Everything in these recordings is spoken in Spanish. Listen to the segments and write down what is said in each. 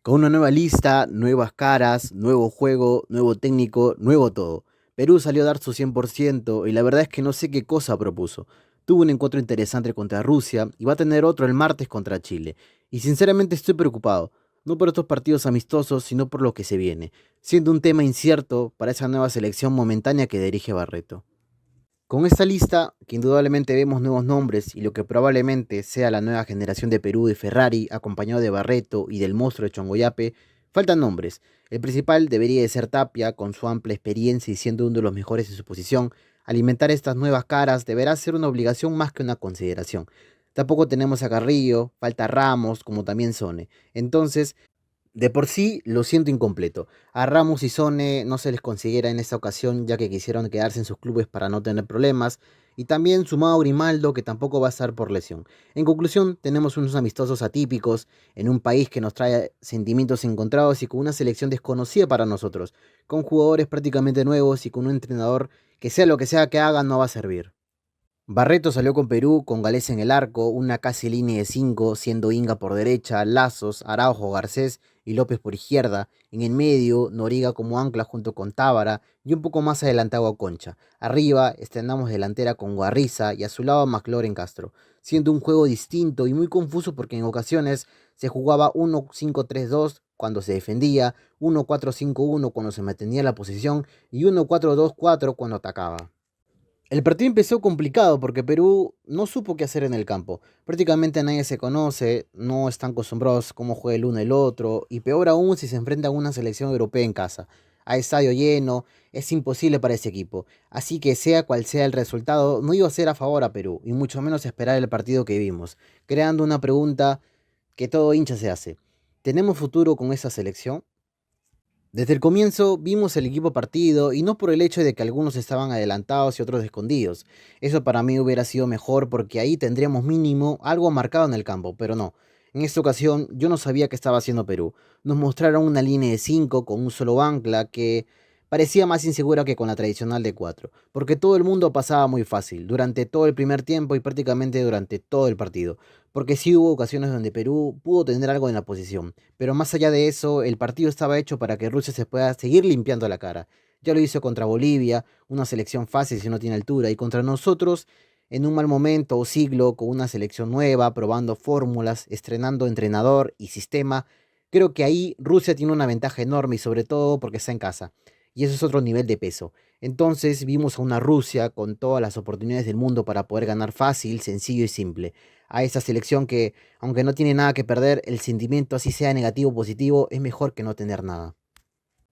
Con una nueva lista, nuevas caras, nuevo juego, nuevo técnico, nuevo todo. Perú salió a dar su 100% y la verdad es que no sé qué cosa propuso. Tuvo un encuentro interesante contra Rusia y va a tener otro el martes contra Chile. Y sinceramente estoy preocupado, no por estos partidos amistosos, sino por lo que se viene, siendo un tema incierto para esa nueva selección momentánea que dirige Barreto. Con esta lista, que indudablemente vemos nuevos nombres y lo que probablemente sea la nueva generación de Perú de Ferrari, acompañado de Barreto y del monstruo de Chongoyape, faltan nombres. El principal debería de ser Tapia, con su amplia experiencia y siendo uno de los mejores en su posición. Alimentar estas nuevas caras deberá ser una obligación más que una consideración. Tampoco tenemos a Carrillo, falta Ramos, como también Sone. Entonces, de por sí lo siento incompleto. A Ramos y Sone no se les considera en esta ocasión ya que quisieron quedarse en sus clubes para no tener problemas. Y también sumado a Grimaldo que tampoco va a estar por lesión. En conclusión, tenemos unos amistosos atípicos en un país que nos trae sentimientos encontrados y con una selección desconocida para nosotros. Con jugadores prácticamente nuevos y con un entrenador que sea lo que sea que haga no va a servir. Barreto salió con Perú, con Gales en el arco, una casi línea de 5, siendo Inga por derecha, Lazos, Araujo, Garcés y López por izquierda. En el medio, Noriga como ancla junto con Tábara y un poco más adelantado a Concha. Arriba, estrenamos delantera con Guarriza y a su lado a McLaurin Castro, siendo un juego distinto y muy confuso porque en ocasiones se jugaba 1-5-3-2 cuando se defendía, 1-4-5-1 cuando se mantenía la posición y 1-4-2-4 cuando atacaba. El partido empezó complicado porque Perú no supo qué hacer en el campo. Prácticamente nadie se conoce, no están acostumbrados a cómo juega el uno y el otro, y peor aún si se enfrenta a una selección europea en casa. A estadio lleno, es imposible para ese equipo. Así que sea cual sea el resultado, no iba a ser a favor a Perú, y mucho menos esperar el partido que vimos, creando una pregunta que todo hincha se hace. ¿Tenemos futuro con esa selección? Desde el comienzo vimos el equipo partido y no por el hecho de que algunos estaban adelantados y otros escondidos. Eso para mí hubiera sido mejor porque ahí tendríamos mínimo algo marcado en el campo, pero no. En esta ocasión yo no sabía qué estaba haciendo Perú. Nos mostraron una línea de 5 con un solo ancla que parecía más insegura que con la tradicional de 4, porque todo el mundo pasaba muy fácil durante todo el primer tiempo y prácticamente durante todo el partido, porque sí hubo ocasiones donde Perú pudo tener algo en la posición, pero más allá de eso, el partido estaba hecho para que Rusia se pueda seguir limpiando la cara. Ya lo hizo contra Bolivia, una selección fácil si no tiene altura, y contra nosotros, en un mal momento o siglo, con una selección nueva, probando fórmulas, estrenando entrenador y sistema. Creo que ahí Rusia tiene una ventaja enorme y sobre todo porque está en casa. Y eso es otro nivel de peso. Entonces vimos a una Rusia con todas las oportunidades del mundo para poder ganar fácil, sencillo y simple. A esa selección que, aunque no tiene nada que perder, el sentimiento así sea negativo o positivo, es mejor que no tener nada.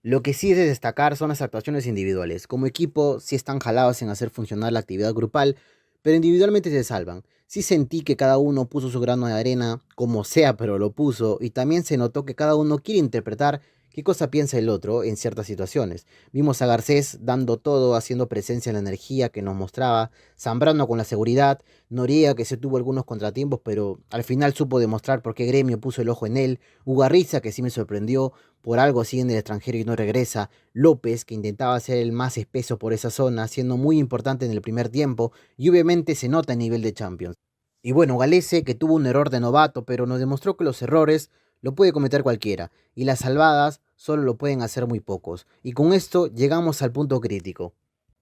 Lo que sí es de destacar son las actuaciones individuales. Como equipo, sí están jalados en hacer funcionar la actividad grupal, pero individualmente se salvan. Sí sentí que cada uno puso su grano de arena, como sea, pero lo puso, y también se notó que cada uno quiere interpretar qué cosa piensa el otro en ciertas situaciones. Vimos a Garcés dando todo, haciendo presencia en la energía que nos mostraba, Zambrano con la seguridad, Noriega que se tuvo algunos contratiempos, pero al final supo demostrar por qué Gremio puso el ojo en él, Ugarriza que sí me sorprendió, por algo sigue en el extranjero y no regresa, López, que intentaba ser el más espeso por esa zona, siendo muy importante en el primer tiempo, y obviamente se nota a nivel de Champions. Y bueno, Galese, que tuvo un error de novato, pero nos demostró que los errores lo puede cometer cualquiera, y las salvadas solo lo pueden hacer muy pocos. Y con esto llegamos al punto crítico.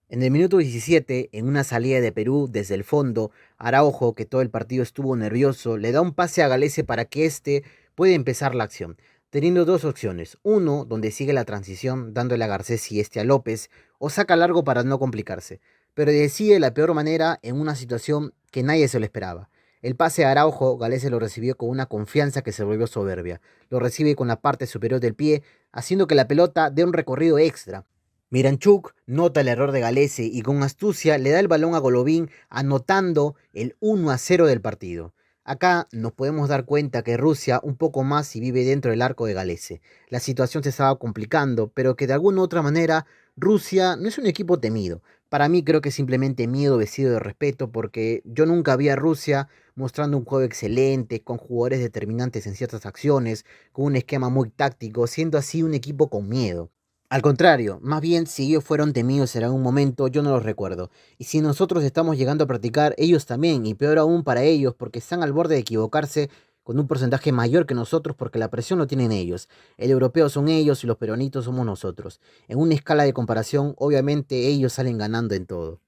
En el minuto 17, en una salida de Perú desde el fondo, Araujo, que todo el partido estuvo nervioso, le da un pase a Galese para que éste pueda empezar la acción, teniendo dos opciones. Uno, donde sigue la transición, dándole a Garcés y este a López, o saca largo para no complicarse, pero decide la peor manera en una situación que nadie se lo esperaba. El pase a Araujo, Galese lo recibió con una confianza que se volvió soberbia. Lo recibe con la parte superior del pie, haciendo que la pelota dé un recorrido extra. Miranchuk nota el error de Galese y con astucia le da el balón a Golovin anotando el 1-0 del partido. Acá nos podemos dar cuenta que Rusia un poco más si vive dentro del arco de Galese. La situación se estaba complicando, pero que de alguna u otra manera Rusia no es un equipo temido. Para mí creo que es simplemente miedo vestido de respeto porque yo nunca vi a Rusia mostrando un juego excelente, con jugadores determinantes en ciertas acciones, con un esquema muy táctico, siendo así un equipo con miedo. Al contrario, más bien si ellos fueron temidos en algún momento, yo no los recuerdo. Y si nosotros estamos llegando a practicar, ellos también, y peor aún para ellos, porque están al borde de equivocarse con un porcentaje mayor que nosotros porque la presión lo tienen ellos. El europeo son ellos y los peruanitos somos nosotros. En una escala de comparación, obviamente ellos salen ganando en todo.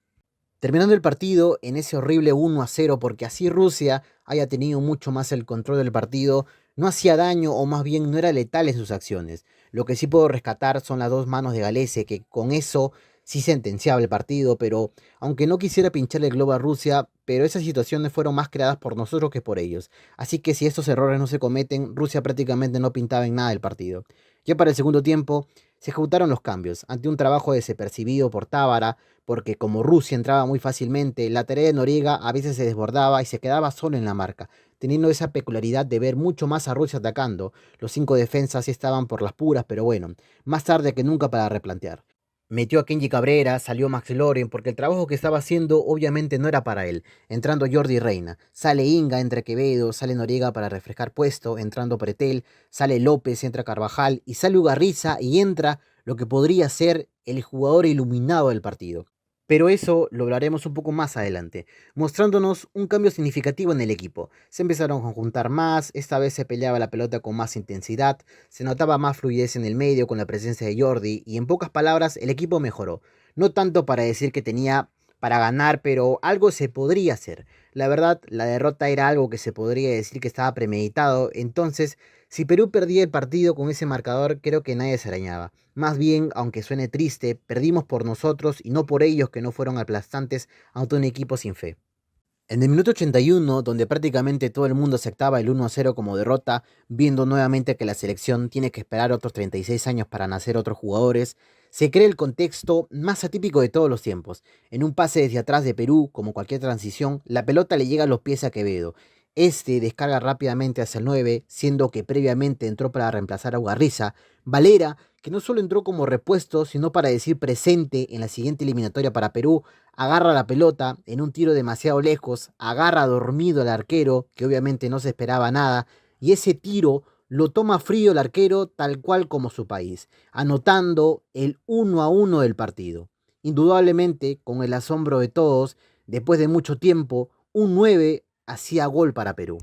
Terminando el partido en ese horrible 1-0, porque así Rusia haya tenido mucho más el control del partido, no hacía daño o más bien no era letal en sus acciones. Lo que sí puedo rescatar son las dos manos de Galese, que con eso sí sentenciaba el partido, pero aunque no quisiera pincharle el globo a Rusia, pero esas situaciones fueron más creadas por nosotros que por ellos. Así que si estos errores no se cometen, Rusia prácticamente no pintaba en nada el partido. Ya para el segundo tiempo, se ejecutaron los cambios, ante un trabajo desapercibido por Tábara, porque como Rusia entraba muy fácilmente, la tarea de Noriega a veces se desbordaba y se quedaba solo en la marca, teniendo esa peculiaridad de ver mucho más a Rusia atacando. Los cinco defensas sí estaban por las puras, pero bueno, más tarde que nunca para replantear. Metió a Kenji Cabrera, salió Max Loren, porque el trabajo que estaba haciendo obviamente no era para él, entrando Jordi Reina. Sale Inga, entra Quevedo, sale Noriega para refrescar puesto, entrando Pretel, sale López, entra Carvajal, y sale Ugarriza y entra lo que podría ser el jugador iluminado del partido. Pero eso lo hablaremos un poco más adelante, mostrándonos un cambio significativo en el equipo. Se empezaron a juntar más, esta vez se peleaba la pelota con más intensidad, se notaba más fluidez en el medio con la presencia de Jordi y en pocas palabras el equipo mejoró. No tanto para decir que tenía para ganar, pero algo se podría hacer. La verdad, la derrota era algo que se podría decir que estaba premeditado, entonces si Perú perdía el partido con ese marcador, creo que nadie se arañaba. Más bien, aunque suene triste, perdimos por nosotros y no por ellos que no fueron aplastantes ante un equipo sin fe. En el minuto 81, donde prácticamente todo el mundo aceptaba el 1-0 como derrota, viendo nuevamente que la selección tiene que esperar otros 36 años para nacer otros jugadores, se crea el contexto más atípico de todos los tiempos. En un pase desde atrás de Perú, como cualquier transición, la pelota le llega a los pies a Quevedo. Este descarga rápidamente hacia el 9, siendo que previamente entró para reemplazar a Ugarriza. Valera, que no solo entró como repuesto, sino para decir presente en la siguiente eliminatoria para Perú, agarra la pelota en un tiro demasiado lejos, agarra dormido al arquero, que obviamente no se esperaba nada, y ese tiro lo toma frío el arquero tal cual como su país, anotando el 1-1 del partido. Indudablemente, con el asombro de todos, después de mucho tiempo, un 9 hacía gol para Perú.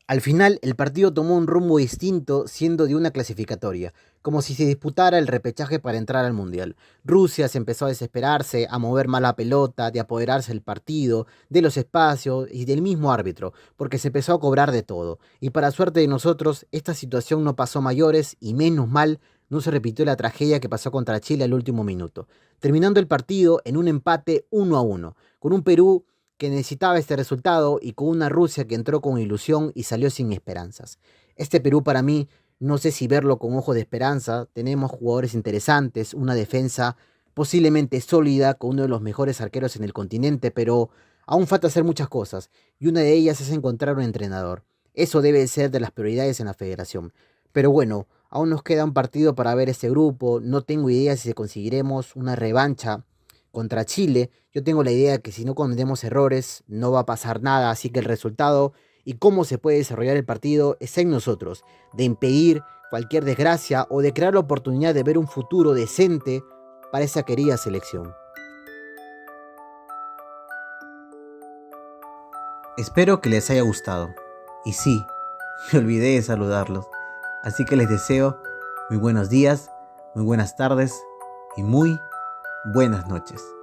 Al final, el partido tomó un rumbo distinto, siendo de una clasificatoria, como si se disputara el repechaje para entrar al Mundial. Rusia se empezó a desesperarse, a mover mal la pelota, de apoderarse del partido, de los espacios y del mismo árbitro, porque se empezó a cobrar de todo. Y para suerte de nosotros, esta situación no pasó a mayores y menos mal no se repitió la tragedia que pasó contra Chile al último minuto, terminando el partido en un empate 1-1, con un Perú que necesitaba este resultado y con una Rusia que entró con ilusión y salió sin esperanzas. Este Perú para mí, no sé si verlo con ojos de esperanza, tenemos jugadores interesantes, una defensa posiblemente sólida con uno de los mejores arqueros en el continente, pero aún falta hacer muchas cosas y una de ellas es encontrar un entrenador. Eso debe ser de las prioridades en la federación. Pero bueno, aún nos queda un partido para ver este grupo, no tengo idea si conseguiremos una revancha contra Chile. Yo tengo la idea de que si no cometemos errores no va a pasar nada, así que el resultado y cómo se puede desarrollar el partido está en nosotros, de impedir cualquier desgracia o de crear la oportunidad de ver un futuro decente para esa querida selección. Espero que les haya gustado. Y sí, me olvidé de saludarlos. Así que les deseo muy buenos días, muy buenas tardes y muy buenas noches.